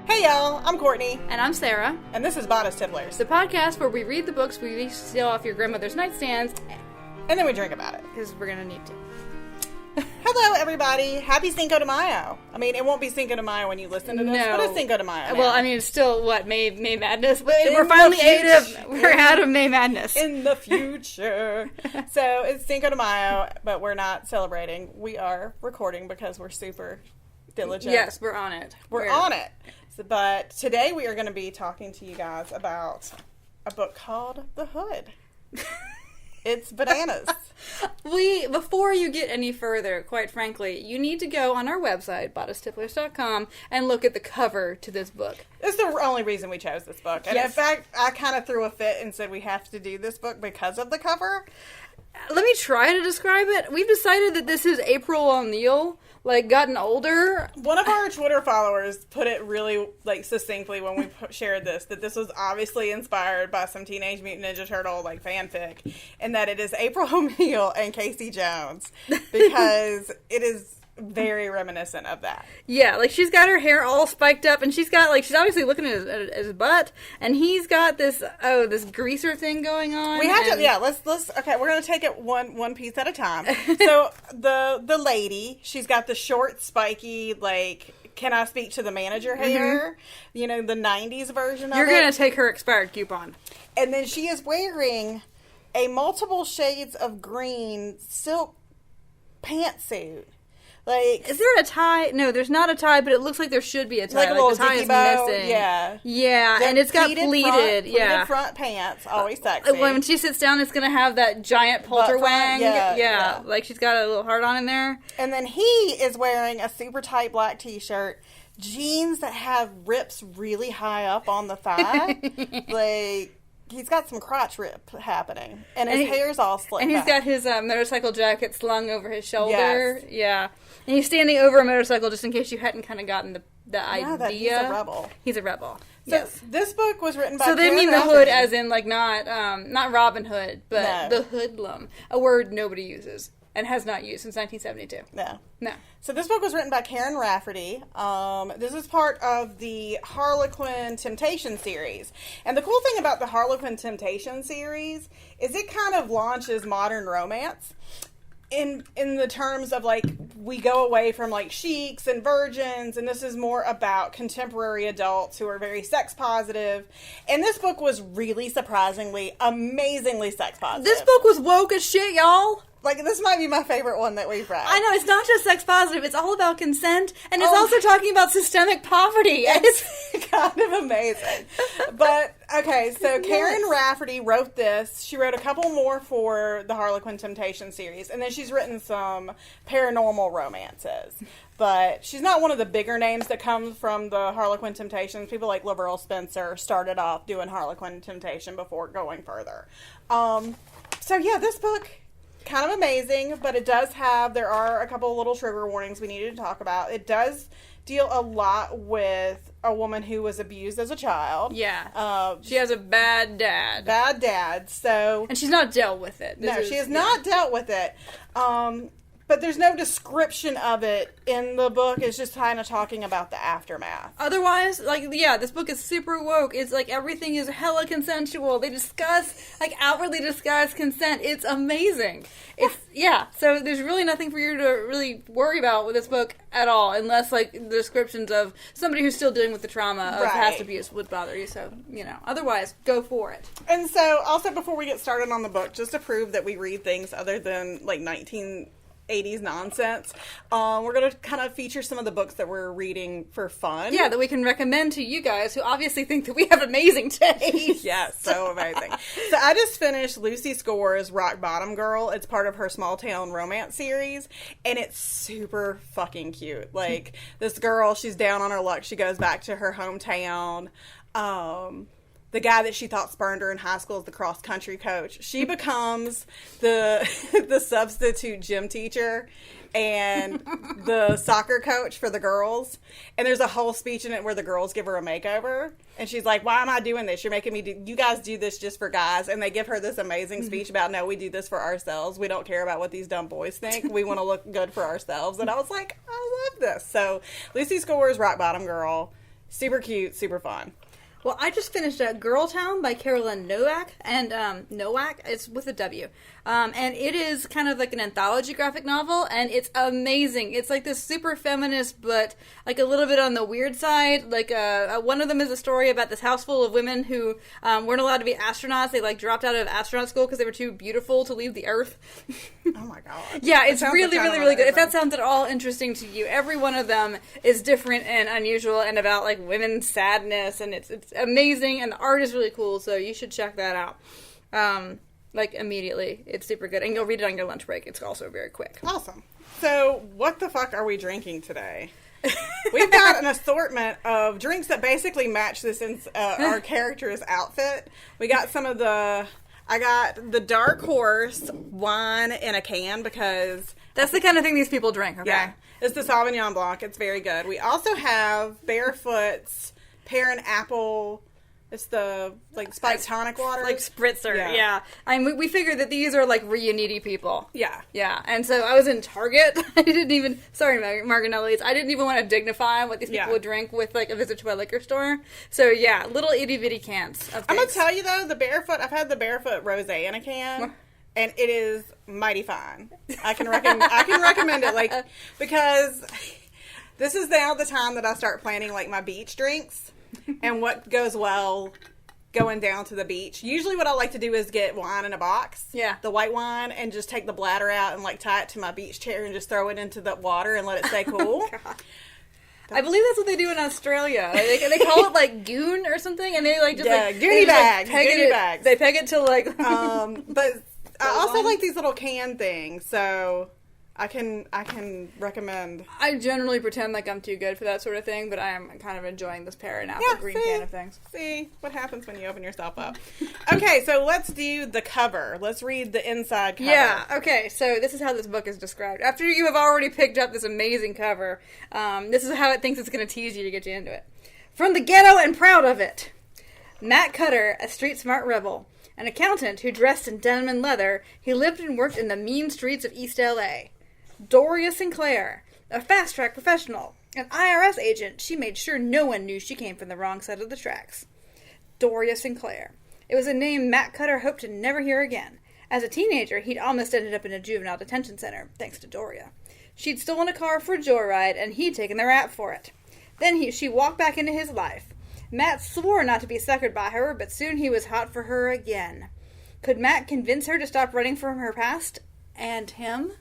Hey y'all, I'm Courtney. And I'm Sarah. And this is Bodice Tipplers. The podcast where we read the books we used to steal off your grandmother's nightstands. And then we drink about it. Because we're going to need to. Hello everybody. Happy Cinco de Mayo. I mean, it won't be Cinco de Mayo when you listen to this, but it's Cinco de Mayo now. Well, I mean, it's still, May Madness? We're finally out of May Madness. In the future. So, it's Cinco de Mayo, but we're not celebrating. We are recording because we're super diligent. Yes, we're on it. We're on it. But today we are going to be talking to you guys about a book called The Hood. It's bananas. Before you get any further, quite frankly, you need to go on our website, bodicetipplers.com, and look at the cover to this book. It's the only reason we chose this book. And yes. In fact, I kind of threw a fit and said we have to do this book because of the cover. Let me try to describe it. We've decided that this is April O'Neil, gotten older. One of our Twitter followers put it really, succinctly when we shared this, that this was obviously inspired by some Teenage Mutant Ninja Turtle, fanfic, and that it is April O'Neil and Casey Jones, because it is very reminiscent of that. Yeah, she's got her hair all spiked up, and she's obviously looking at his butt, and he's got this greaser thing going on. We have okay, we're going to take it one piece at a time. So, the lady, she's got the short, spiky, can I speak to the manager hair? Mm-hmm. The 90s version of it. You're going to take her expired coupon. And then she is wearing a multiple shades of green silk pantsuit. Is there a tie? No, there's not a tie, but it looks like there should be a tie. A little the tie is bow. missing. Yeah. Yeah, and it's got pleated. Front pants, always sexy. When she sits down, it's going to have that giant polter wang. Yeah. She's got a little heart on in there. And then he is wearing a super tight black t-shirt, jeans that have rips really high up on the thigh. He's got some crotch rip happening. And his hair's all slicked And he's got his motorcycle jacket slung over his shoulder. Yes. Yeah. And he's standing over a motorcycle just in case you hadn't kind of gotten the idea. That he's a rebel. He's a rebel. So yes. This book was written by So they Carin mean the Rafferty. hood as in not Robin Hood, but the hoodlum. A word nobody uses. And has not used since 1972. No. So this book was written by Carin Rafferty. This is part of the Harlequin Temptation series. And the cool thing about the Harlequin Temptation series is it kind of launches modern romance in the terms of we go away from sheiks and virgins, and this is more about contemporary adults who are very sex positive. And this book was really surprisingly, amazingly sex positive. This book was woke as shit, y'all. This might be my favorite one that we've read. I know, it's not just sex positive, it's all about consent, and it's also talking about systemic poverty. It's kind of amazing. But, okay, so Carin Rafferty wrote this. She wrote a couple more for the Harlequin Temptation series, and then she's written some paranormal romances. But she's not one of the bigger names that comes from the Harlequin Temptations. People like Laverne Spencer started off doing Harlequin Temptation before going further. This book, kind of amazing, but there are a couple of little trigger warnings we needed to talk about. It does deal a lot with a woman who was abused as a child. Yeah. She has a bad dad. So. And she's not dealt with it. She has not dealt with it. But there's no description of it in the book. It's just kind of talking about the aftermath. Otherwise, this book is super woke. It's everything is hella consensual. They outwardly discuss consent. It's amazing. So there's really nothing for you to really worry about with this book at all, unless the descriptions of somebody who's still dealing with the trauma of past abuse would bother you. So, otherwise, go for it. And so, also before we get started on the book, just to prove that we read things other than 1980s nonsense, we're going to kind of feature some of the books that we're reading for fun. Yeah, that we can recommend to you guys who obviously think that we have amazing taste. Yes, so amazing. So I just finished Lucy Score's Rock Bottom Girl. It's part of her Small Town Romance series, and it's super fucking cute. This girl, she's down on her luck. She goes back to her hometown. The guy that she thought spurned her in high school is the cross-country coach. She becomes the substitute gym teacher and the soccer coach for the girls. And there's a whole speech in it where the girls give her a makeover. And she's like, why am I doing this? You're making me do... You guys do this just for guys. And they give her this amazing speech about, no, we do this for ourselves. We don't care about what these dumb boys think. We want to look good for ourselves. And I was like, I love this. So Lucy Score's Rock Bottom Girl. Super cute, super fun. Well, I just finished Girl Town by Carolyn Nowak, and Nowak, it's with a W. And it is kind of like an anthology graphic novel, and it's amazing. It's like this super feminist, but like a little bit on the weird side. Like one of them is a story about this house full of women who weren't allowed to be astronauts. They like dropped out of astronaut school because they were too beautiful to leave the Earth. Oh my god! Yeah, it's really, really, really good. If that sounds at all interesting to you, every one of them is different and unusual, and about like women's sadness, and it's amazing, and the art is really cool. So you should check that out. Like immediately, it's super good, and you'll read it on your lunch break. It's also very quick. Awesome. So, what the fuck are we drinking today? We've got an assortment of drinks that basically match this our character's outfit. We got I got the Dark Horse wine in a can because that's the kind of thing these people drink. Okay, yeah, it's the Sauvignon Blanc. It's very good. We also have Barefoot's pear and apple. It's the like spiked tonic water, like spritzer. Yeah. I mean, we figured that these are like needy people. Yeah. And so I was in Target. I didn't even. Sorry, Marginelli's. I didn't even want to dignify what these people would drink with like a visit to a liquor store. So yeah, little itty bitty cans of things. I'm gonna tell you though, the Barefoot. I've had the Barefoot rosé in a can, and it is mighty fine. I can recommend it, like, because this is now the time that I start planning like my beach drinks. And what goes well going down to the beach. Usually what I like to do is get wine in a box. Yeah. The white wine, and just take the bladder out and like tie it to my beach chair and just throw it into the water and let it stay cool. Oh, I believe that's what they do in Australia. They call it like goon or something, and they like just goonie bags. Bags. They peg it to like. But I also like these little can things, so I can recommend. I generally pretend like I'm too good for that sort of thing, but I am kind of enjoying this pear and apple green can of things. See what happens when you open yourself up. Okay, so let's do the cover. Let's read the inside cover. Yeah, okay, so this is how this book is described. After you have already picked up this amazing cover, this is how it thinks it's going to tease you to get you into it. From the ghetto and proud of it. Matt Cutter, a street-smart rebel. An accountant who dressed in denim and leather, he lived and worked in the mean streets of East L.A., Doria Sinclair, a fast-track professional, an IRS agent. She made sure no one knew she came from the wrong side of the tracks. Doria Sinclair. It was a name Matt Cutter hoped to never hear again. As a teenager, he'd almost ended up in a juvenile detention center, thanks to Doria. She'd stolen a car for a joyride, and he'd taken the rap for it. Then she walked back into his life. Matt swore not to be suckered by her, but soon he was hot for her again. Could Matt convince her to stop running from her past and him?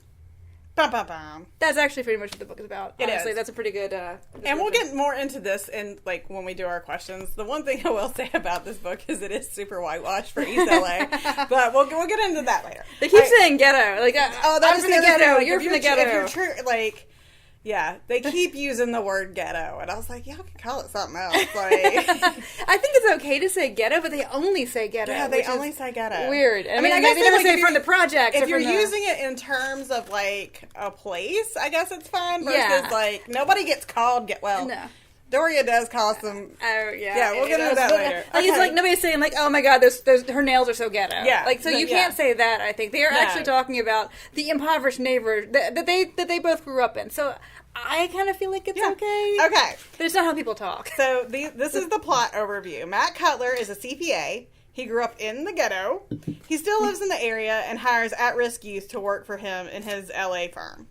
Bum, bum, bum. That's actually pretty much what the book is about. Honestly, that's a pretty good. And we'll get more into this in like when we do our questions. The one thing I will say about this book is it is super whitewashed for East LA, but we'll get into that later. They keep saying ghetto, like I'm from the ghetto. You're from the ghetto. If you're like. Yeah, they keep using the word ghetto, and I was like, y'all can call it something else. Like, I think it's okay to say ghetto, but they only say ghetto. Yeah, they only say ghetto. Weird. I mean, I guess they never say from the project. If you're using it in terms of, like, a place, I guess it's fine, versus, like, nobody gets called no. Doria does call some. Oh, yeah. Yeah, we'll get into that later. Like, okay. It's like nobody's saying, like, oh my god, her nails are so ghetto. Yeah. Like, so you can't say that, I think. They are actually talking about the impoverished neighbor that they both grew up in. So I kind of feel like it's okay. Okay. But it's not how people talk. So this is the plot overview. Matt Cutler is a CPA. He grew up in the ghetto. He still lives in the area and hires at-risk youth to work for him in his LA firm.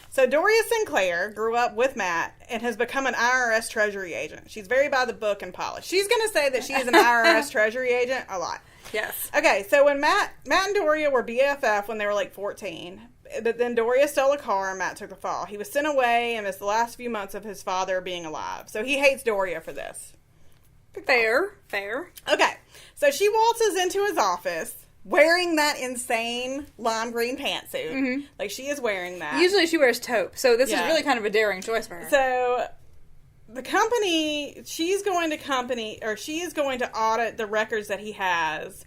So Doria Sinclair grew up with Matt and has become an IRS treasury agent. She's very by the book and polished. She's going to say that she is an IRS treasury agent a lot. Yes. Okay, so when Matt and Doria were BFF when they were like 14, but then Doria stole a car and Matt took the fall. He was sent away and missed the last few months of his father being alive. So he hates Doria for this. Fair. Okay, so she waltzes into his office wearing that insane lime green pantsuit. Mm-hmm. Like, she is wearing that. Usually she wears taupe, so this is really kind of a daring choice for her. So the company, she is going to audit the records that he has.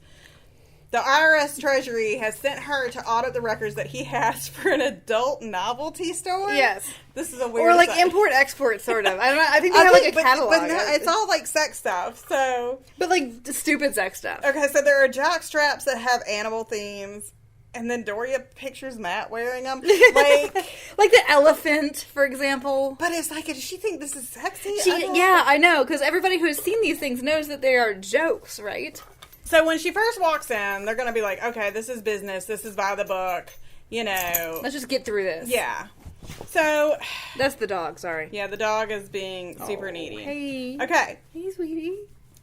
The IRS Treasury has sent her to audit the records that he has for an adult novelty store. Yes. This is a weird Or like import-export, sort of. I don't know. I think they have like a catalog. But no, it's all like sex stuff, so. But like stupid sex stuff. Okay, so there are jock straps that have animal themes. And then Doria pictures Matt wearing them. Like the elephant, for example. But it's like, does she think this is sexy? I know, because everybody who has seen these things knows that they are jokes, right? So when she first walks in, they're going to be like, okay, this is business. This is by the book. You know. Let's just get through this. Yeah. So. That's the dog, sorry. Yeah, the dog is being super needy. Hey. Okay. Hey, sweetie.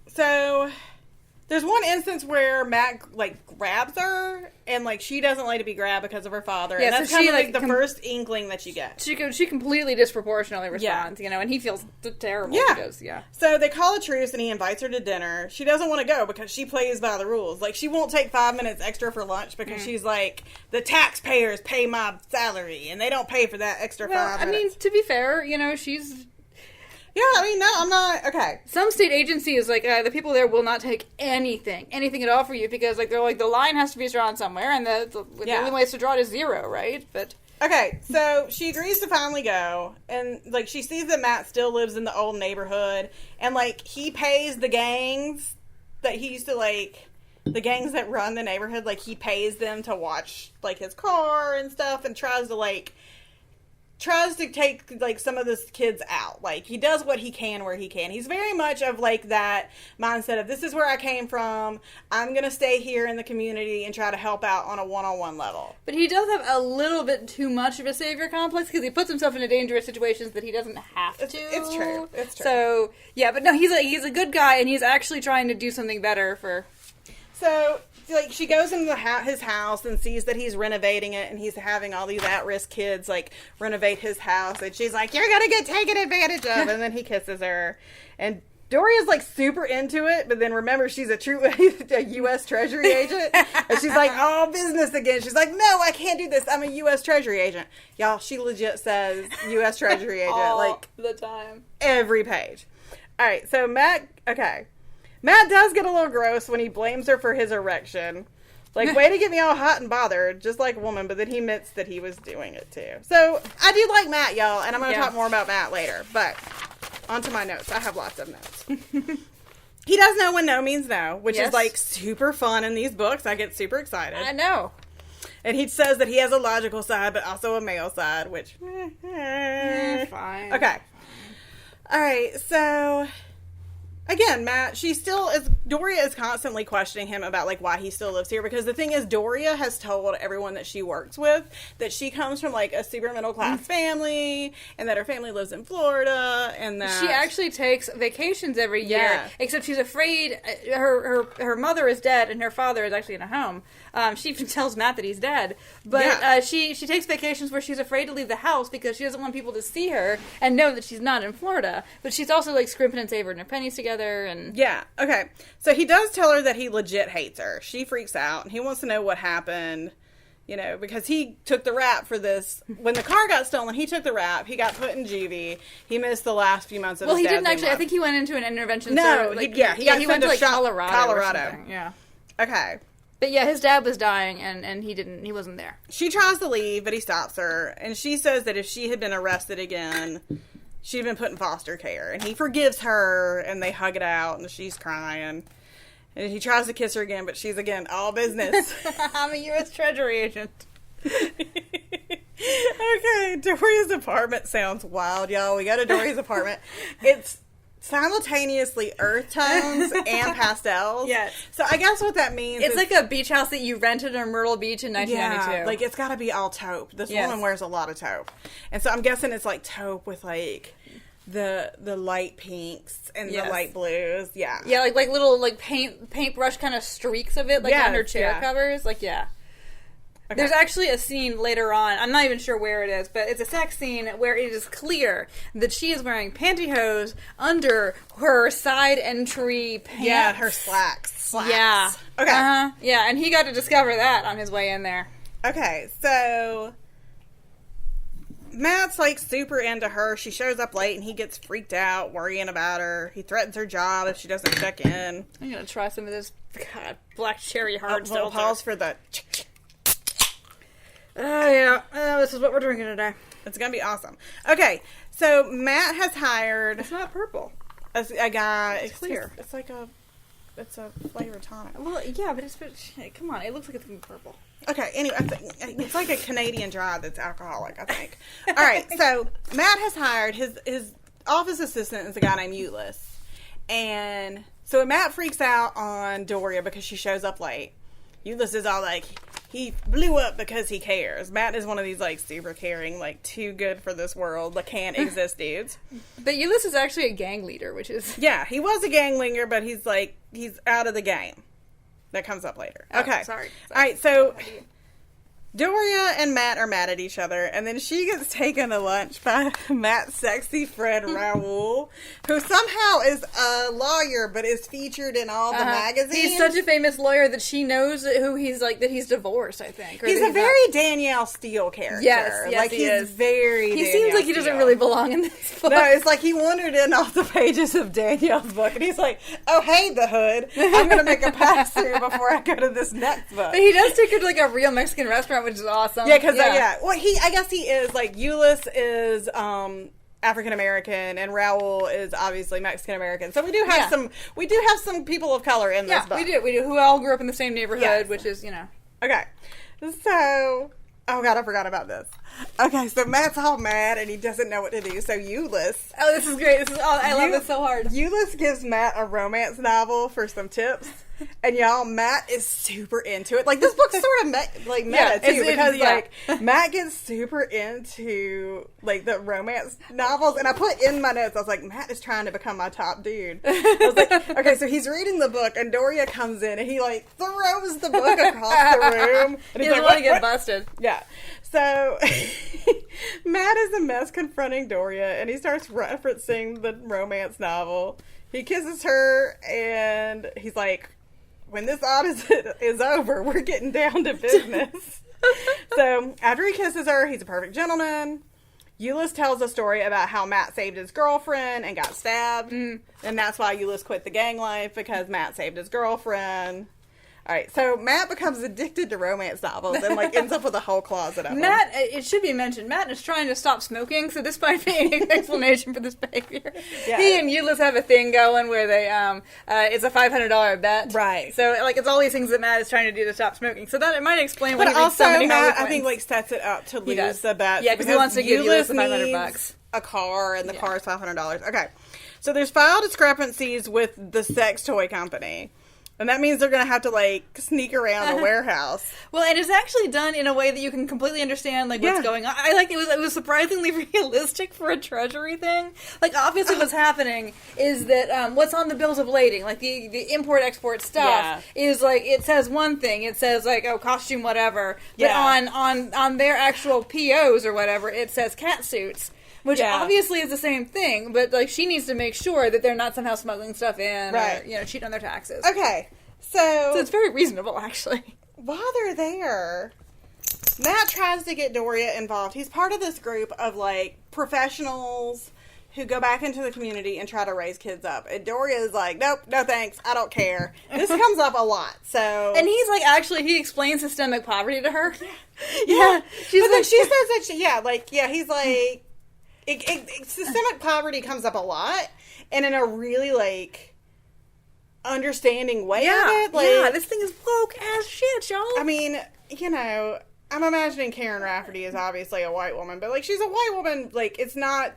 So. There's one instance where Matt, like, grabs her, and, like, she doesn't like to be grabbed because of her father. Yeah, and that's so kind she, of, like, like, the first inkling that you get. She completely disproportionately responds, you know, and he feels terrible. Yeah. Because, So they call a truce, and he invites her to dinner. She doesn't want to go because she plays by the rules. Like, she won't take 5 minutes extra for lunch because she's like, the taxpayers pay my salary, and they don't pay for that extra 5 minutes. I mean, to be fair, you know, she's... Yeah, I mean, no, I'm not... Okay. Some state agency is like, the people there will not take anything at all for you because, like, they're like, the line has to be drawn somewhere, and the only way to draw it is 0, right? But... Okay, so she agrees to finally go, and, like, she sees that Matt still lives in the old neighborhood, and, like, he pays the gangs that he used to, like... The gangs that run the neighborhood, like, he pays them to watch, like, his car and stuff, and tries to take, like, some of this kids out. Like, he does what he can where he can. He's very much of, like, that mindset of, this is where I came from. I'm going to stay here in the community and try to help out on a one-on-one level. But he does have a little bit too much of a savior complex because he puts himself into dangerous situations that he doesn't have to. It's true. It's true. So, yeah, but no, he's a good guy, and he's actually trying to do something better for... So... Like, she goes into his house and sees that he's renovating it, and he's having all these at-risk kids, like, renovate his house, and she's like, you're gonna get taken advantage of, and then he kisses her, and Doria's, like, super into it, but then remember, she's a U.S. Treasury agent, and she's like, oh, business again. She's like, no, I can't do this. I'm a U.S. Treasury agent. Y'all, she legit says U.S. Treasury agent, all like, the time. Every page. All right, so Matt does get a little gross when he blames her for his erection. Like, way to get me all hot and bothered, just like a woman, but then he admits that he was doing it too. So, I do like Matt, y'all, and I'm going to talk more about Matt later. But, onto my notes. I have lots of notes. He does know when no means no, which is, like, super fun in these books. I get super excited. I know. And he says that he has a logical side, but also a male side, which... Fine. Okay. All right, so... Again, Matt, Doria is constantly questioning him about, like, why he still lives here, because the thing is, Doria has told everyone that she works with that she comes from, like, a super middle-class family, and that her family lives in Florida, and that... She actually takes vacations every year, except she's afraid her mother is dead, and her father is actually in a home. She even tells Matt that he's dead, but she takes vacations where she's afraid to leave the house because she doesn't want people to see her and know that she's not in Florida, but she's also, like, scrimping and saving her pennies together. And yeah, okay. So he does tell her that he legit hates her. She freaks out, and he wants to know what happened, you know, because he took the rap for this. When the car got stolen, he took the rap. He got put in juvie. He missed the last few months of his dad's he didn't actually. life. I think he went into an intervention. No, he to, went to, like, Colorado. Yeah. Okay. But yeah, his dad was dying, and he wasn't there. She tries to leave, but he stops her, and she says that if she had been arrested again... She'd been put in foster care, and he forgives her, and they hug it out, and she's crying. And he tries to kiss her again, but she's, again, all business. I'm a U.S. Treasury agent. Okay, Doria's apartment sounds wild, y'all. We go to Doria's apartment. It's simultaneously earth tones and pastels. Yes. So I guess what that means is... It's like a beach house that you rented in Myrtle Beach in 1992. Yeah, like, it's got to be all taupe. This woman wears a lot of taupe. And so I'm guessing it's, like, taupe with, like, the light pinks and the light blues. Yeah. Yeah, like little, like, paintbrush kind of streaks of it, like, on her chair covers. Like, yeah. Okay. There's actually a scene later on, I'm not even sure where it is, but it's a sex scene where it is clear that she is wearing pantyhose under her side entry pants. Yeah, her slacks. Yeah. Okay. Yeah, and he got to discover that on his way in there. Okay, so... Matt's, like, super into her. She shows up late, and he gets freaked out, worrying about her. He threatens her job if she doesn't check in. I'm gonna try some of this black cherry hard seltzer. Pause for the... Oh, yeah. This is what we're drinking today. It's going to be awesome. Okay, so Matt has hired... It's not purple. A guy... It's clear. It's like a it's a flavored tonic. Well, yeah, but come on, it looks like it's going to be purple. Okay, anyway, it's like a Canadian dry that's alcoholic, I think. All right, so Matt has hired his office assistant is a guy named Ulyss. And so Matt freaks out on Doria because she shows up late. Ulyss is all like, he blew up because he cares. Matt is one of these, like, super caring, like, too good for this world, like, can't exist dudes. But Ulyss is actually a gang leader, which is... Yeah, he was a gang leader, but he's out of the game. That comes up later. Oh, okay. Sorry. All right, so Doria and Matt are mad at each other, and then she gets taken to lunch by Matt's sexy friend Raoul, who somehow is a lawyer, but is featured in all the magazines. He's such a famous lawyer that she knows who he's like, that he's divorced, I think. He's a very Danielle Steele character. Yes, like he is. Very He Danielle seems like he doesn't Steele. really belong in this book. No, it's like he wandered in off the pages of Danielle's book, and he's like, oh, hey, the hood. I'm going to make a pass-through before I go to this next book. But he does take her to like a real Mexican restaurant, which is awesome. Yeah, because well, I guess he is like Ulyss is African American, and Raoul is obviously Mexican American. So we do have some people of color in this book. we do. Who all grew up in the same neighborhood, Yes. which is Okay, so oh god, I forgot about this. Okay, so Matt's all mad and he doesn't know what to do. So Ulyss. Oh, this is great. I love this so hard. Ulyss gives Matt a romance novel for some tips. And y'all, Matt is super into it. Like, this book's sort of meta too, because like Matt gets super into like the romance novels. And I put in my notes, I was like, Matt is trying to become my top dude. I was like, okay, so he's reading the book, and Doria comes in, and he like throws the book across the room. And He doesn't want to get busted. Yeah. So Matt is a mess confronting Doria, and he starts referencing the romance novel. He kisses her, and he's like, when this odyssey is over, we're getting down to business. So after he kisses her, he's a perfect gentleman. Ulyss tells a story about how Matt saved his girlfriend and got stabbed. And that's why Ulyss quit the gang life, because Matt saved his girlfriend. All right, so Matt becomes addicted to romance novels and like ends up with a whole closet of them. Matt, it should be mentioned, Matt is trying to stop smoking, so this might be an explanation for this behavior. Yeah. He and Ulyss have a thing going where they, it's a $500 bet. Right. So, like, it's all these things that Matt is trying to do to stop smoking. So that it might explain why But he reads also, so many Matt, I Harlequins. think, like, sets it up to lose does. the bet. Yeah, because he wants to give Ulyss the $500 needs bucks. a car, and the car is $500. Okay. So there's file discrepancies with the sex toy company. And that means they're going to have to, like, sneak around the warehouse. Well, and it's actually done in a way that you can completely understand, like, what's going on. I like it was surprisingly realistic for a treasury thing. Like, obviously what's happening is that what's on the bills of lading, like the import-export stuff, is, like, it says one thing. It says, like, oh, costume whatever. But on their actual POs or whatever, it says cat suits. Which obviously is the same thing, but like she needs to make sure that they're not somehow smuggling stuff in, or cheating on their taxes. Okay, so it's very reasonable, actually. While they're there, Matt tries to get Doria involved. He's part of this group of like professionals who go back into the community and try to raise kids up. And Doria is like, nope, no thanks, I don't care. This comes up a lot. So, and he's like, actually, he explains systemic poverty to her. Yeah, she's but like, then she says that he's like. Systemic poverty comes up a lot, and in a really, like, understanding way of it. Like, this thing is woke as shit, y'all. I mean, I'm imagining Carin Rafferty is obviously a white woman, but, like, she's a white woman, like, it's not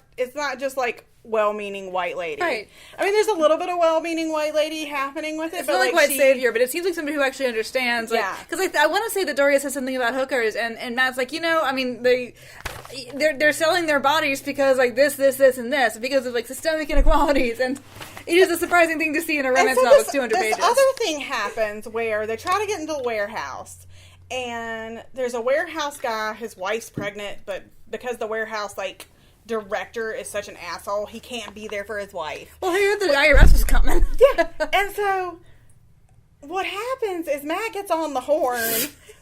just, like, well-meaning white lady. Right. I mean, there's a little bit of well-meaning white lady happening with it, it's but, not like like, white savior, but it seems like somebody who actually understands. Like, because I want to say that Doria says something about hookers, and Matt's like, I mean, they're selling their bodies because, like, this, and this, because of, like, systemic inequalities, and it is a surprising thing to see in a romance novel with 200 pages. This other thing happens where they try to get into the warehouse, and there's a warehouse guy, his wife's pregnant, but because the warehouse, like, director is such an asshole, he can't be there for his wife. Well, he heard the IRS was coming. Yeah, and so what happens is Matt gets on the horn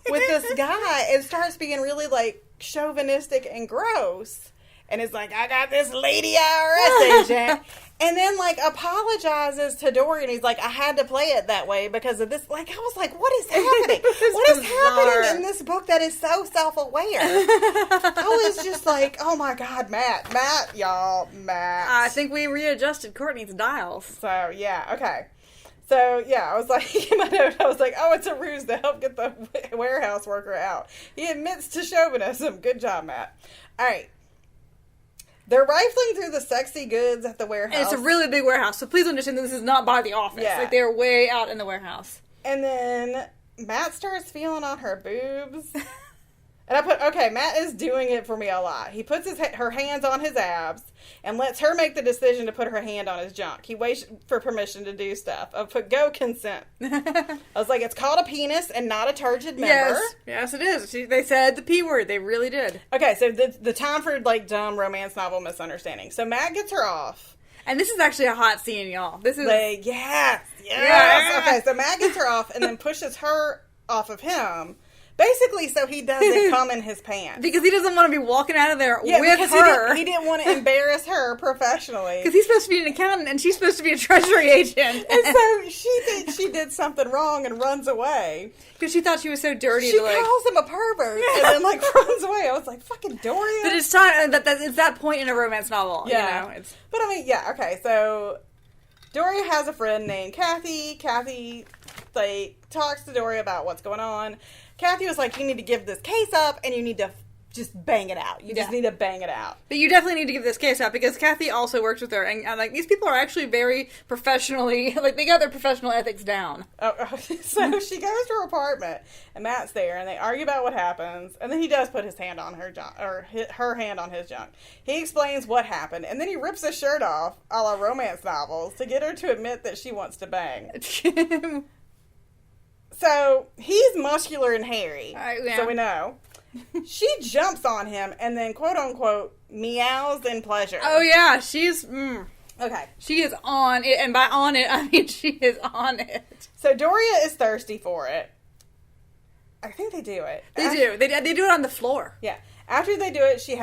with this guy and starts being really, like, chauvinistic and gross, and is like, I got this lady IRS agent, and then, like, apologizes to Doria, and he's like, I had to play it that way because of this. Like, I was like, what is happening? What is happening in this book that is so self-aware? I was just like, oh my god, Matt. I think we readjusted Courtney's dials. So, yeah, okay. So, yeah, I was like, in my note, I was like, oh, it's a ruse to help get the warehouse worker out. He admits to chauvinism. Good job, Matt. All right. They're rifling through the sexy goods at the warehouse. And it's a really big warehouse, so please understand that this is not by the office. Yeah. Like, they're way out in the warehouse. And then Matt starts feeling on her boobs. And I put, okay, Matt is doing it for me a lot. He puts her hands on his abs and lets her make the decision to put her hand on his junk. He waits for permission to do stuff. I put, go consent. I was like, it's called a penis and not a turgid member. Yes, it is. They said the P word. They really did. Okay, so the time for, like, dumb romance novel misunderstanding. So Matt gets her off. And this is actually a hot scene, y'all. This is... Like, yes. Okay, so Matt gets her off and then pushes her off of him. Basically, so he doesn't come in his pants. Because he doesn't want to be walking out of there with her. He didn't want to embarrass her professionally. Because he's supposed to be an accountant and she's supposed to be a treasury agent. And so she thinks she did something wrong and runs away. Because she thought she was so dirty. She calls him a pervert and then, like, runs away. I was like, fucking Doria. But it's time, it's that point in a romance novel. Yeah. You know? But I mean, yeah, okay, so Doria has a friend named Kathy. Kathy, like, talks to Doria about what's going on. Kathy was like, you need to give this case up and you need to just bang it out. You just need to bang it out. But you definitely need to give this case up because Kathy also works with her. And like, these people are actually very professionally, like, they got their professional ethics down. So she goes to her apartment and Matt's there and they argue about what happens. And then he does put his hand on her junk, or her hand on his junk. He explains what happened and then he rips his shirt off a la romance novels to get her to admit that she wants to bang. So, he's muscular and hairy, so we know. She jumps on him and then, quote-unquote, meows in pleasure. Oh, yeah, she's... Okay. She is on it, and by on it, I mean she is on it. So, Doria is thirsty for it. I think they do it. They do. They do it on the floor. Yeah. After they do it, she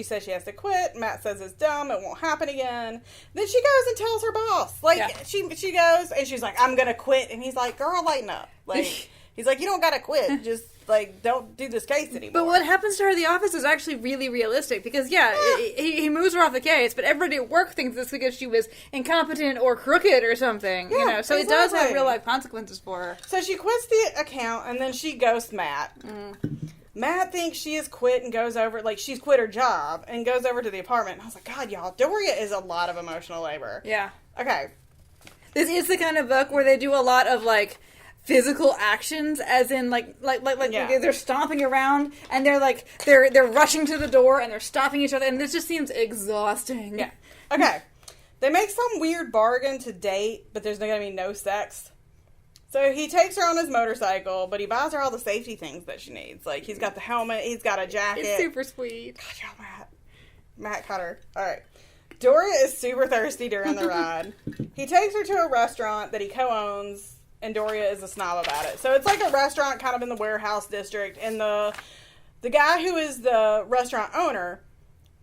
says she has to quit. Matt says it's dumb. It won't happen again. Then she goes and tells her boss. Like, she goes and she's like, I'm going to quit. And he's like, girl, lighten up. Like, he's like, you don't got to quit. Just, like, don't do this case anymore. But what happens to her at the office is actually really realistic. Because, he moves her off the case. But everybody at work thinks it's because she was incompetent or crooked or something. Yeah, you know, so exactly. it does have real life consequences for her. So she quits the account and then she ghosts Matt. Matt thinks she has quit and goes over, like, she's quit her job and goes over to the apartment. And I was like, God, y'all, Doria is a lot of emotional labor. Yeah. Okay. This is the kind of book where they do a lot of, like, physical actions, as in, like they're stomping around and they're, like, they're rushing to the door and they're stopping each other. And this just seems exhausting. Yeah. Okay. They make some weird bargain to date, but there's going to be no sex. So he takes her on his motorcycle, but he buys her all the safety things that she needs. Like, he's got the helmet, he's got a jacket. It's super sweet. God, y'all, Matt Cutter. All right. Doria is super thirsty during the ride. He takes her to a restaurant that he co-owns, and Doria is a snob about it. So it's like a restaurant kind of in the warehouse district, and the guy who is the restaurant owner,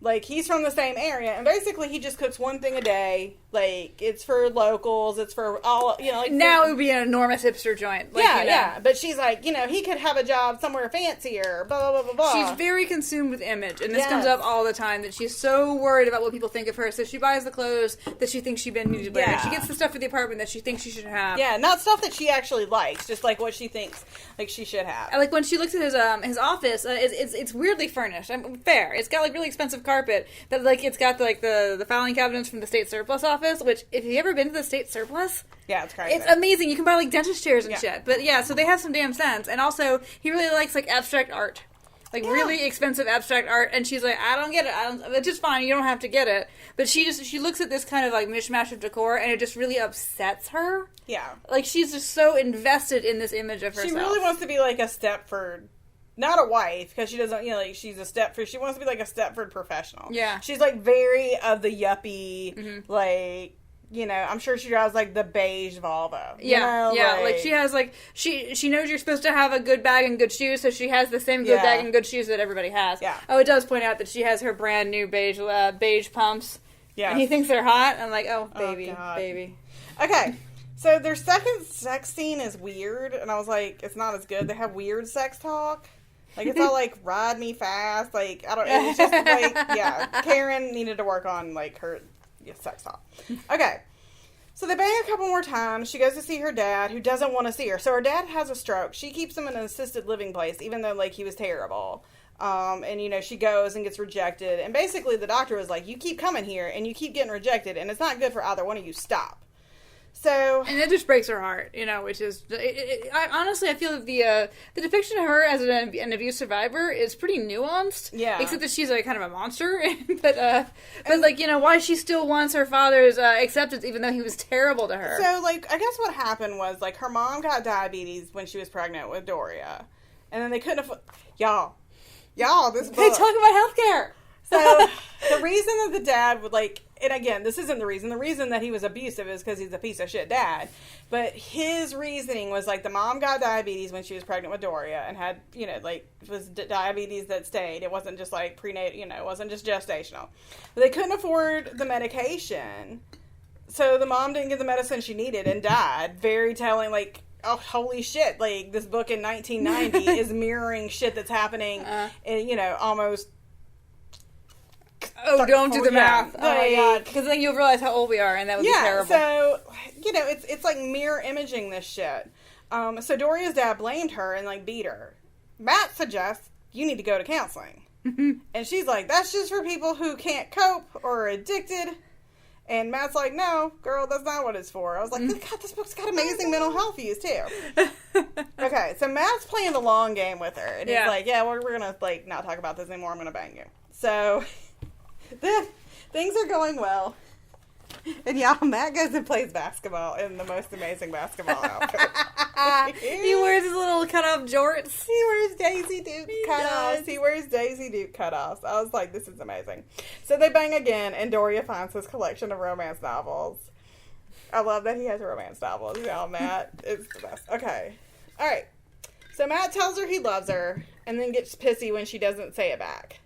like, he's from the same area, and basically he just cooks one thing a day. Like, it's for locals, it's for all, you know. Like, now it would be an enormous hipster joint. Like, yeah, you know. yeah. But she's like, you know, he could have a job somewhere fancier, blah, blah, blah, blah, blah. She's very consumed with image, and this comes up all the time, that she's so worried about what people think of her, so she buys the clothes that she thinks she needs to wear. Yeah. She gets the stuff for the apartment that she thinks she should have. Yeah, not stuff that she actually likes, just, like, what she thinks, like, she should have. Like, when she looks at his office, it's weirdly furnished. Fair. It's got, like, really expensive carpet, but, like, it's got, like, the filing cabinets from the state surplus office, which, if you ever been to the state surplus? Yeah, it's crazy. It's amazing. You can buy, like, dentist chairs and shit. But, yeah, so they have some damn sense. And also, he really likes, like, abstract art. Like, really expensive abstract art. And she's like, I don't get it. It's just fine. You don't have to get it. But she looks at this kind of, like, mishmash of decor, and it just really upsets her. Yeah. Like, she's just so invested in this image of herself. She really wants to be, like, a Stepford... Not a wife, because she doesn't, you know, like, she's a Stepford. She wants to be, like, a Stepford professional. Yeah. She's, like, very of the yuppie, like... You know, I'm sure she drives, like, the beige Volvo. Yeah, you know, like, she has, like, she knows you're supposed to have a good bag and good shoes, so she has the same good bag and good shoes that everybody has. Yeah. Oh, it does point out that she has her brand new beige pumps. Yeah. And he thinks they're hot. I'm like, oh, baby, baby. Okay, so their second sex scene is weird, and I was like, it's not as good. They have weird sex talk. Like, it's all, like, ride me fast. Like, I don't know. It's just, like, yeah. Carin needed to work on, like, her... sex talk. Okay. So they bang a couple more times. She goes to see her dad, who doesn't want to see her. So her dad has a stroke. She keeps him in an assisted living place, even though, like, he was terrible. And, you know, she goes and gets rejected. And basically the doctor was like, you keep coming here, and you keep getting rejected, and it's not good for either one of you. Stop. So, and it just breaks her heart, you know, which is, honestly, I feel that the depiction of her as an abuse survivor is pretty nuanced. Yeah. Except that she's, like, kind of a monster. but, like, you know, why she still wants her father's acceptance, even though he was terrible to her. So, like, I guess what happened was, like, her mom got diabetes when she was pregnant with Doria. And then they couldn't afford, y'all, this book. They talk about healthcare. So, the reason that the dad would, like, and again, this isn't the reason that he was abusive is because he's a piece of shit dad. But his reasoning was, like, the mom got diabetes when she was pregnant with Doria and had, you know, like, it was diabetes that stayed. It wasn't just, like, prenatal, you know, it wasn't just gestational. But they couldn't afford the medication. So the mom didn't get the medicine she needed and died. Very telling, like, oh, holy shit. Like, this book in 1990 is mirroring shit that's happening, in, you know, almost... Oh, don't do the math. Like, oh my god. Because then you'll realize how old we are, and that would be terrible. So, you know, it's like mirror imaging this shit. So Doria's dad blamed her and, like, beat her. Matt suggests, you need to go to counseling. And she's like, that's just for people who can't cope or are addicted. And Matt's like, no, girl, that's not what it's for. I was like, God, this book's got amazing mental health views, too. Okay, so Matt's playing the long game with her. And he's like, yeah, we're going to, like, not talk about this anymore. I'm going to bang you. So... Then things are going well. And y'all, Matt goes and plays basketball in the most amazing basketball outfit. He wears his little cut-off jorts. He wears Daisy Duke cutoffs. He wears Daisy Duke cutoffs. I was like, this is amazing. So they bang again, and Doria finds his collection of romance novels. I love that he has romance novels. Y'all, Matt is the best. Okay. All right. So Matt tells her he loves her, and then gets pissy when she doesn't say it back.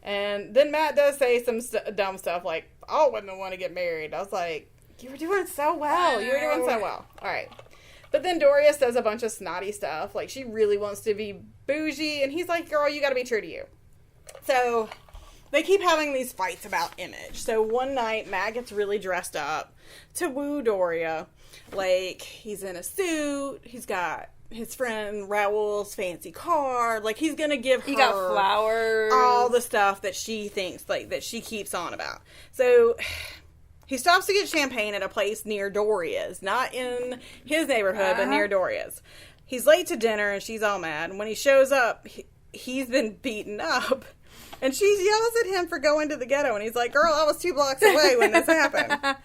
And then Matt does say some dumb stuff like, all women want to get married. I was like, you were doing so well. You were doing so well. All right. But then Doria says a bunch of snotty stuff. Like, she really wants to be bougie. And he's like, girl, you got to be true to you. So they keep having these fights about image. So one night, Matt gets really dressed up to woo Doria. Like, he's in a suit. He's got his friend Raoul's fancy car. Like, he's gonna give her... He got flowers. All the stuff that she thinks, like, that she keeps on about. So, he stops to get champagne at a place near Doria's. Not in his neighborhood, but near Doria's. He's late to dinner, and she's all mad. And when he shows up, he's been beaten up. And she yells at him for going to the ghetto. And he's like, girl, I was 2 blocks away when this happened.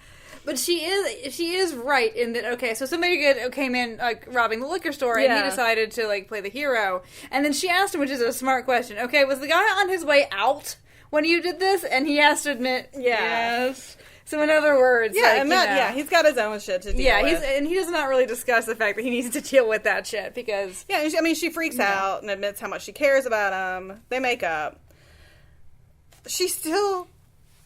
But she is right in that, okay, so somebody came in, like, robbing the liquor store, and he decided to, like, play the hero. And then she asked him, which is a smart question, okay, was the guy on his way out when you did this? And he has to admit, yes. So in other words, and Matt, he's got his own shit to deal with. And he does not really discuss the fact that he needs to deal with that shit, because... Yeah, I mean, she freaks out and admits how much she cares about him. They make up. She still...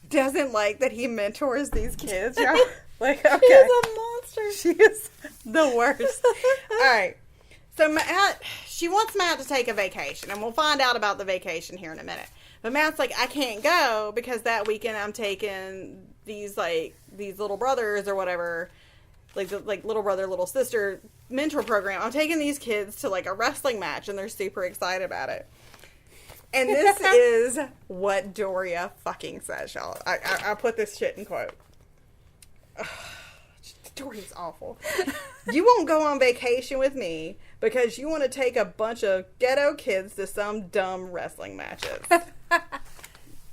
doesn't like that he mentors these kids, y'all. Like, okay. She is a monster. She is the worst. Alright. So Matt, she wants Matt to take a vacation, and we'll find out about the vacation here in a minute. But Matt's like, I can't go because that weekend I'm taking these little brothers or whatever, like little brother, little sister mentor program. I'm taking these kids to, like, a wrestling match, and they're super excited about it. And this is what Doria fucking says, y'all. I put this shit in quote. Ugh, Doria's awful. You won't go on vacation with me because you want to take a bunch of ghetto kids to some dumb wrestling matches.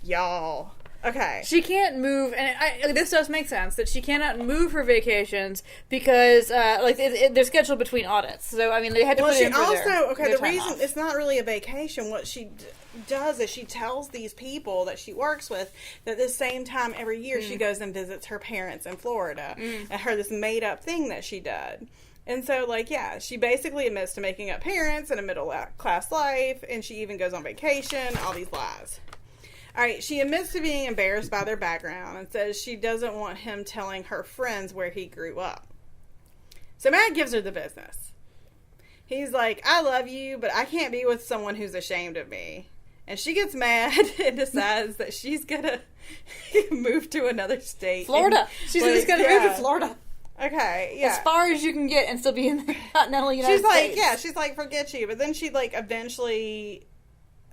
Y'all. Okay. She can't move, and this does make sense, that she cannot move her vacations because, they're scheduled between audits. So, I mean, they had to put it in for their the reason, off. It's not really a vacation. What she does is she tells these people that she works with that this same time every year she goes and visits her parents in Florida. And this made-up thing that she did. And so, like, yeah, she basically admits to making up parents in a middle-class life, and she even goes on vacation, all these lies. Alright, she admits to being embarrassed by their background and says she doesn't want him telling her friends where he grew up. So Matt gives her the business. He's like, I love you, but I can't be with someone who's ashamed of me. And she gets mad and decides that she's gonna move to another state. Florida. She's just gonna move to Florida. Okay, yeah. As far as you can get and still be in the continental United States. She's like, forget you. But then she, like, eventually,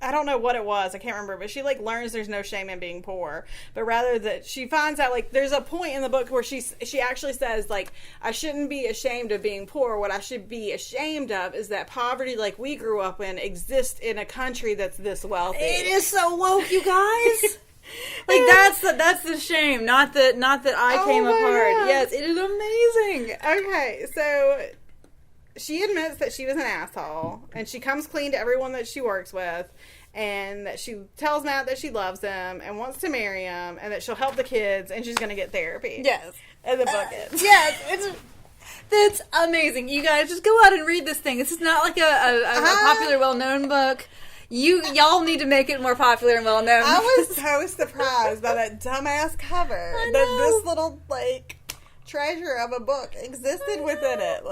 I don't know what it was, I can't remember, but she, like, learns there's no shame in being poor. But rather that she finds out, like, there's a point in the book where she actually says, like, I shouldn't be ashamed of being poor. What I should be ashamed of is that poverty, like we grew up in, exists in a country that's this wealthy. It is so woke, you guys. Like, that's the shame, not that I came apart. God. Yes, it is amazing. Okay, so she admits that she was an asshole, and she comes clean to everyone that she works with, and that she tells Matt that she loves him and wants to marry him, and that she'll help the kids, and she's going to get therapy. Yes. And the book is. Yes, it's amazing. You guys, just go out and read this thing. This is not like a popular, well-known book. Y'all need to make it more popular and well-known. I was so surprised by that dumbass cover. That this little, like, treasure of a book existed within it.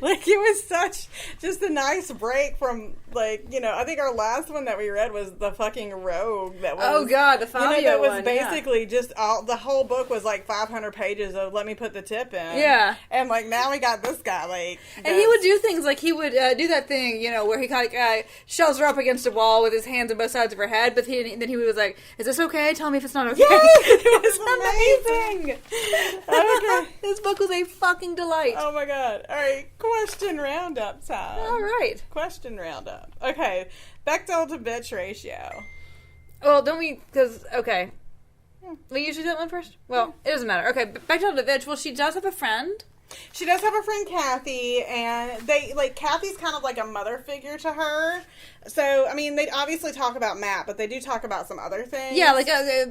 Like, it was such just a nice break from, like, you know, I think our last one that we read was the fucking Rogue. That was, oh, God, the Fabio one. That was one, basically just the whole book was like 500 pages of let me put the tip in. Yeah. And, like, now we got this guy, like. And he would do things like he would do that thing, you know, where he kind of shoves her up against a wall with his hands on both sides of her head, but then he was like, is this okay? Tell me if it's not okay. Yes! It was amazing. Okay. This book was a fucking delight. Oh, my God. All right. Question roundup time. All right. Question roundup. Okay. Bechdel to bitch ratio. Well, don't we, because, okay. We usually do that one first? Well, it doesn't matter. Okay, Bechdel to bitch. Well, she does have a friend. She does have a friend, Kathy, and Kathy's kind of like a mother figure to her. So, I mean, they obviously talk about Matt, but they do talk about some other things. Yeah, like,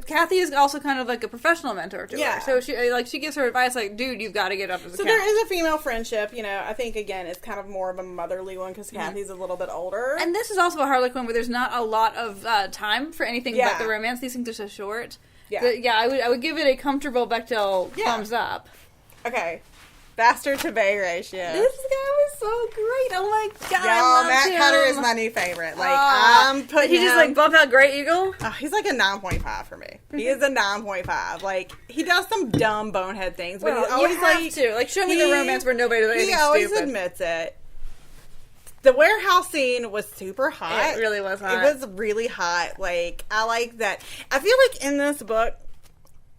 Kathy is also kind of like a professional mentor to her. So, she gives her advice like, dude, you've got to get up as a So, there is a female friendship, you know. I think, again, it's kind of more of a motherly one because Kathy's a little bit older. And this is also a Harlequin where there's not a lot of time for anything but the romance. These things are so short. Yeah. I would give it a comfortable Bechdel thumbs up. Okay. Bastard to Bay ratio. This guy was so great. Oh my God, Y'all, I love Matt him. Cutter is my new favorite. Like, I'm putting Did he just like bump out Great Eagle? Oh, he's like a 9.5 for me. He is a 9.5. Like, he does some dumb bonehead things, but he's always like show me the romance where nobody does anything stupid. He always admits it. The warehouse scene was super hot. It really was hot. It was really hot. Like, I like that. I feel like in this book,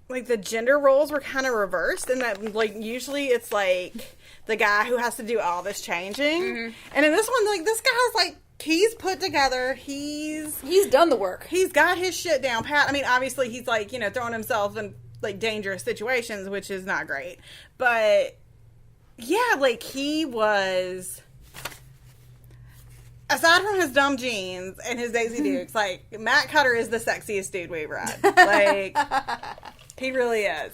like, the gender roles were kind of reversed, and that, like, usually it's, like, the guy who has to do all this changing. Mm-hmm. And in this one, like, this guy's, like, he's put together. He's done the work. He's got his shit down pat. I mean, obviously, he's, like, you know, throwing himself in, like, dangerous situations, which is not great. But, yeah, like, he was... Aside from his dumb jeans and his Daisy Dukes, like, Matt Cutter is the sexiest dude we've read. Like... He really is.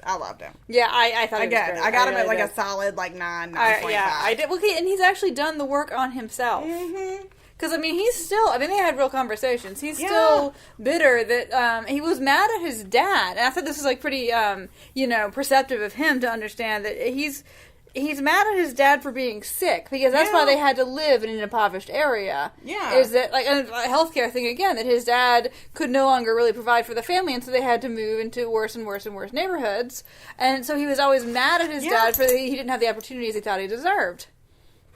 I loved him. Yeah, I thought he was great. I got him at like a solid like 9.5. Yeah, I did. Okay, and he's actually done the work on himself. Mm-hmm. Because, I mean, they had real conversations. He's still bitter that he was mad at his dad. And I thought this was like pretty, perceptive of him to understand that he's mad at his dad for being sick, because that's why they had to live in an impoverished area. Yeah. Is that, like, a healthcare thing again, that his dad could no longer really provide for the family, and so they had to move into worse and worse and worse neighborhoods. And so he was always mad at his dad for he didn't have the opportunities he thought he deserved.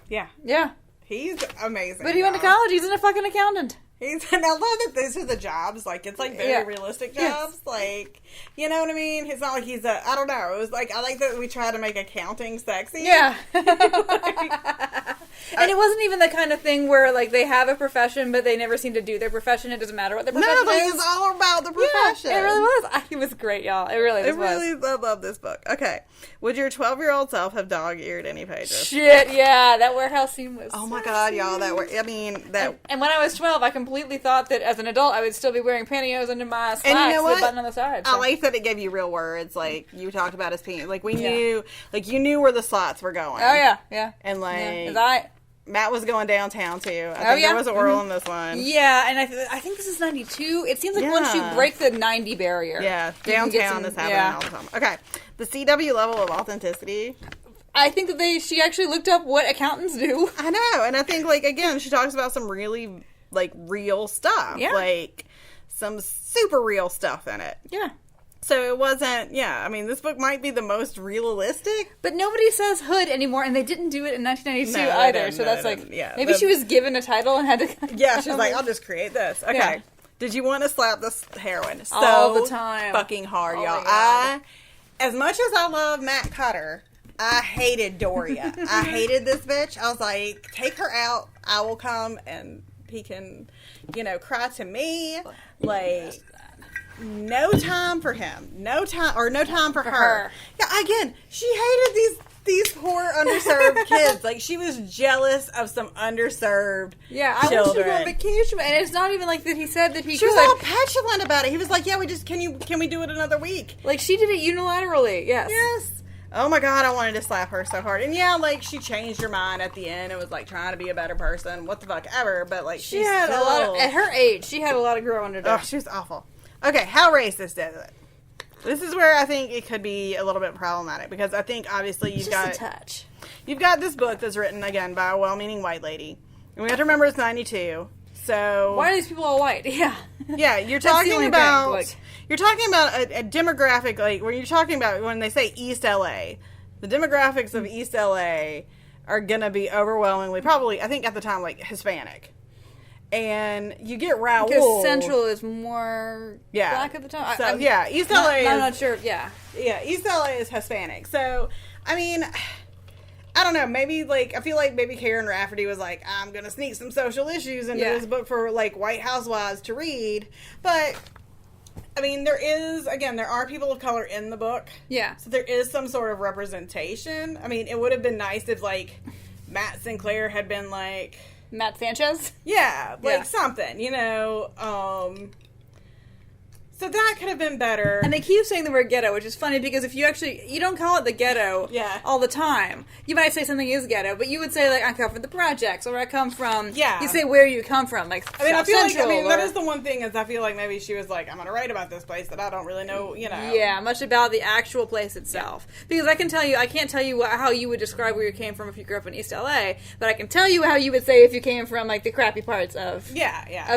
Yeah. Yeah. He's amazing. But he went to college. He's a fucking accountant. And I love that these are the jobs. Like, it's like very realistic jobs. Yes. Like, you know what I mean? It's not like he's I don't know. It was like, I like that we try to make accounting sexy. Yeah. And it wasn't even the kind of thing where, like, they have a profession, but they never seem to do their profession. It doesn't matter what their profession is. It's all about the profession. Yeah, it really was. It was great, y'all. It really was. I love this book. Okay. Would your 12-year-old self have dog-eared any pages? Shit, yeah. That warehouse scene was oh my God, y'all. And when I was 12, I completely thought that as an adult, I would still be wearing pantyhose under my slacks with a button on the side. So. I like that it gave you real words. Like, you talked about his penis. Like, we knew, like, you knew where the slots were going. Oh, yeah, yeah. And, like... Matt was going downtown, too. I think there was oral in this one. Yeah, and I think this is 92. It seems like once you break the 90 barrier. Yeah, downtown is happening all the time. Okay, the CW level of authenticity. I think that she actually looked up what accountants do. I know, and I think, like, again, she talks about some really, like, real stuff. Yeah. Like, some super real stuff in it. Yeah. So it wasn't, I mean, this book might be the most realistic. But nobody says hood anymore, and they didn't do it in 1992 No, they either. didn't, So no, that's they like, didn't. Yeah, maybe she was given a title and had to. Yeah, she's like, I'll just create this. Okay. Yeah. Did you want to slap this heroine? So All the time. Fucking hard, Oh y'all. my God. As much as I love Matt Cutter, I hated Doria. I hated this bitch. I was like, take her out. I will come and he can, cry to me. Like, no time for him. No time for her. Yeah, again, she hated these poor underserved kids. Like, she was jealous of some underserved Yeah, I want you to go on vacation, and it's not even like that. He said that he She could. was all petulant about it. He was like, "Yeah, can we do it another week?" Like, she did it unilaterally. Yes. Yes. Oh my God, I wanted to slap her so hard. And yeah, like, she changed her mind at the end. It was like trying to be a better person. What the fuck ever. But like, She had a lot of, at her age, she had a lot of growing to do. Oh, she was awful. Okay, how racist is it? This is where I think it could be a little bit problematic, because I think obviously you've got this book that's written again by a well-meaning white lady, and we have to remember it's 92. So why are these people all white? Yeah, yeah, you're That's the talking only about thing, you're talking about a demographic, like when you're talking about when they say East LA, the demographics of East LA are gonna be overwhelmingly, probably I think at the time, like Hispanic. And you get Raoul. Because Central is more black at the time. So, East LA is... I'm not sure, yeah. Yeah, East LA is Hispanic. So, I mean, I don't know. Maybe, like, I feel like maybe Carin Rafferty was like, I'm going to sneak some social issues into this book for, like, white housewives to read. But, I mean, there are people of color in the book. Yeah. So there is some sort of representation. I mean, it would have been nice if, like, Matt Sinclair had been, like... Matt Sanchez? Yeah, something, so that could have been better. And they keep saying the word ghetto, which is funny because if you don't call it the ghetto all the time. You might say something is ghetto, but you would say, like, I come from the projects, or I come from, you say where you come from, like, I mean, South Central, that is the one thing, is I feel like maybe she was like, I'm going to write about this place that I don't really know, Yeah, much about the actual place itself. Yeah. Because I can't tell you how you would describe where you came from if you grew up in East LA, but I can tell you how you would say if you came from, like, the crappy parts of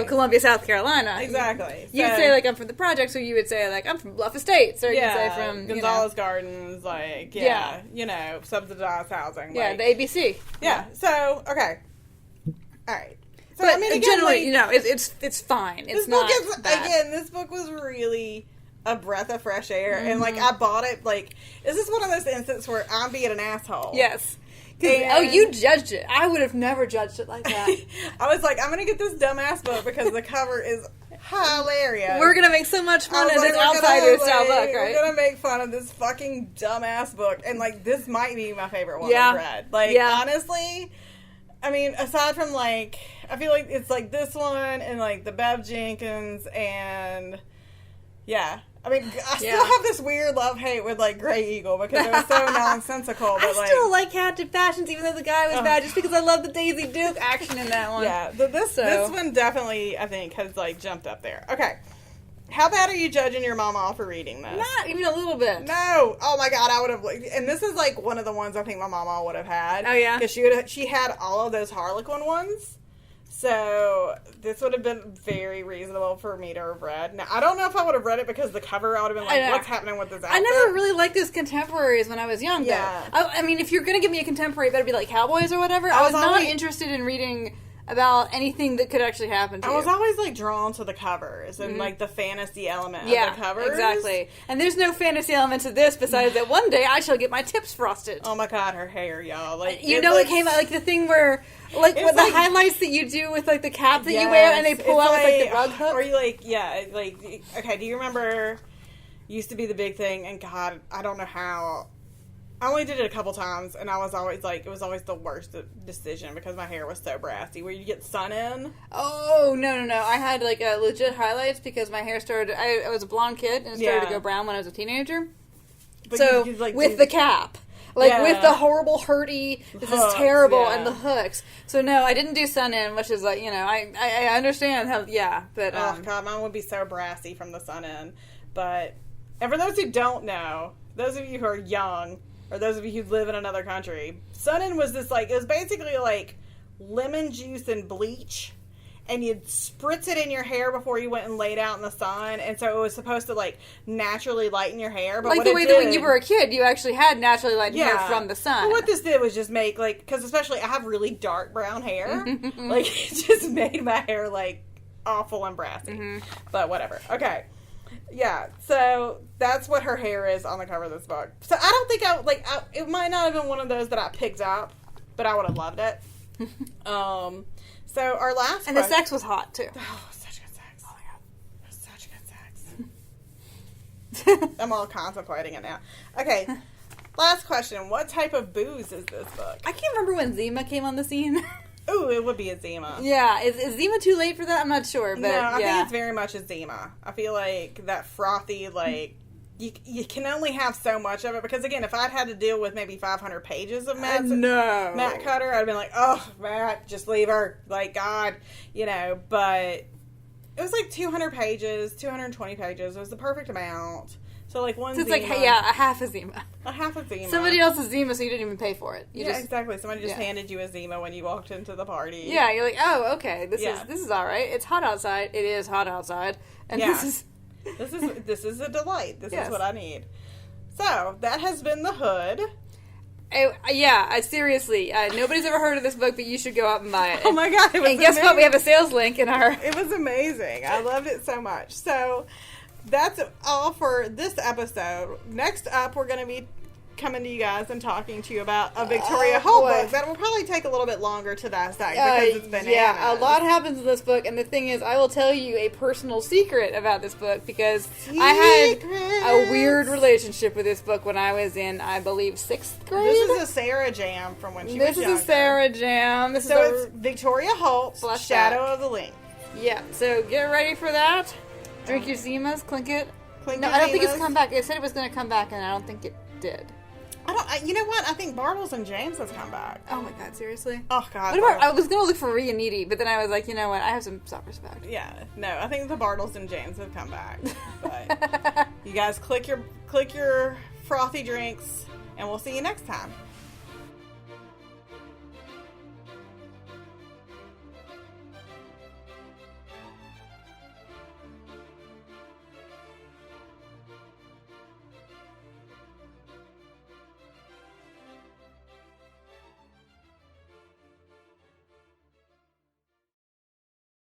Columbia, South Carolina. Exactly. You'd say, like, I'm from the projects, or you would say, like, I'm from Bluff Estates, or you'd say from Gonzales Gardens, like, subsidized housing. Yeah, like, the ABC. Yeah, so, okay. All right. So, but I mean, again, generally, it's fine. It's not bad. Again, this book was really a breath of fresh air, and, like, I bought it, like, is this one of those instances where I'm being an asshole? Yes. You judged it. I would have never judged it like that. I was like, I'm going to get this dumbass book because the cover is hilarious. We're going to make so much fun of this outsider style book, right? We're going to make fun of this fucking dumbass book. And, like, this might be my favorite one I've read. Like, honestly, I mean, aside from, like, I feel like it's, like, this one and, like, the Bev Jenkins and, I mean, I still have this weird love-hate with, like, Grey Eagle because it was so nonsensical. But, I still like Captive Passions, even though the guy was bad, just because I love the Daisy Duke action in that one. Yeah, this one definitely, I think, has, like, jumped up there. Okay. How bad are you judging your mama for reading this? Not even a little bit. No. Oh, my God, I would have... And this is, like, one of the ones I think my mama would have had. Oh, yeah? Because she had all of those Harlequin ones. So, this would have been very reasonable for me to have read. Now, I don't know if I would have read it because the cover, I would have been like, what's happening with this outfit? I never really liked those contemporaries when I was young, though. I mean, if you're going to give me a contemporary, it better be like Cowboys or whatever. I was not interested in reading about anything that could actually happen to you. I was always, like, drawn to the covers and, like, the fantasy element of the covers. Exactly. And there's no fantasy element to this besides that one day I shall get my tips frosted. Oh, my God, her hair, y'all. Like, it came out, like, the thing where... Like, with the highlights that you do with, like, the cap that you wear, and they pull out with, like, the rug hook. Or you, okay, do you remember, used to be the big thing, and God, I don't know how, I only did it a couple times, and I was always, like, it was always the worst decision, because my hair was so brassy, where you get sun in. Oh, no. I had, like, legit highlights, because my hair started, I was a blonde kid, and it started to go brown when I was a teenager. But so, with the cap. Like, with the horrible, hurty, this is terrible, and the hooks. So, no, I didn't do sun in, which is, like, I understand how, but... oh, God, mine would be so brassy from the sun in. But, and for those who don't know, those of you who are young, or those of you who live in another country, sun in was this, like, it was basically, like, lemon juice and bleach. and you'd spritz it in your hair before you went and laid out in the sun, and so it was supposed to like naturally lighten your hair. But like what the it way did, that when you were a kid, you actually had naturally lightened hair from the sun. But what this did was just make like, because especially I have really dark brown hair, like it just made my hair like awful and brassy. But whatever. Okay. Yeah, so that's what her hair is on the cover of this book. So I don't think it might not have been one of those that I picked up, but I would have loved it. So our last and the sex was hot too. Oh, such good sex. Oh my god. It was such good sex. I'm all contemplating it now. Okay. Last question. What type of booze is this book? I can't remember when Zima came on the scene. Ooh, it would be a Zima. Yeah. Is Zima too late for that? I'm not sure. But no, I think it's very much a Zima. I feel like that frothy, like, you can only have so much of it. Because, again, if I'd had to deal with maybe 500 pages of Matt Cutter, I'd have been like, oh, Matt, just leave her. Like, God, you know. But it was like 200 pages, 220 pages. It was the perfect amount. So, like, one Zima. So it's like, yeah, a half a Zima. A half a Zima. Somebody else's Zima, so you didn't even pay for it. Exactly. Somebody just handed you a Zima when you walked into the party. Yeah, you're like, oh, okay, this is all right. It's hot outside. It is hot outside. And this is a delight. This is what I need. So, that has been The Hood. Seriously, nobody's ever heard of this book, but you should go out and buy it. Oh my god, it was And guess what? We have a sales link in our... It was amazing. I loved it so much. So, that's all for this episode. Next up, we're going to be coming to you guys and talking to you about a Victoria Holt book. That will probably take a little bit longer to dissect because it's bananas. Yeah, a lot happens in this book, and the thing is, I will tell you a personal secret about this book because I had a weird relationship with this book when I was in, I believe, 6th grade. This is a Sarah Jam from when she was younger. This is a Sarah Jam. It's Victoria Holt, Shadow of the Lynx. Yeah, so get ready for that. Drink your Zimas, clink it. I don't think it's come back. It said it was going to come back, and I don't think it did. You know what? I think Bartles and James has come back. Oh my god, seriously? Oh god. What about, I was going to look for Rhea Needy, but then I was like, you know what? I have some self-respect. Yeah, no, I think the Bartles and James have come back. But you guys click your frothy drinks, and we'll see you next time.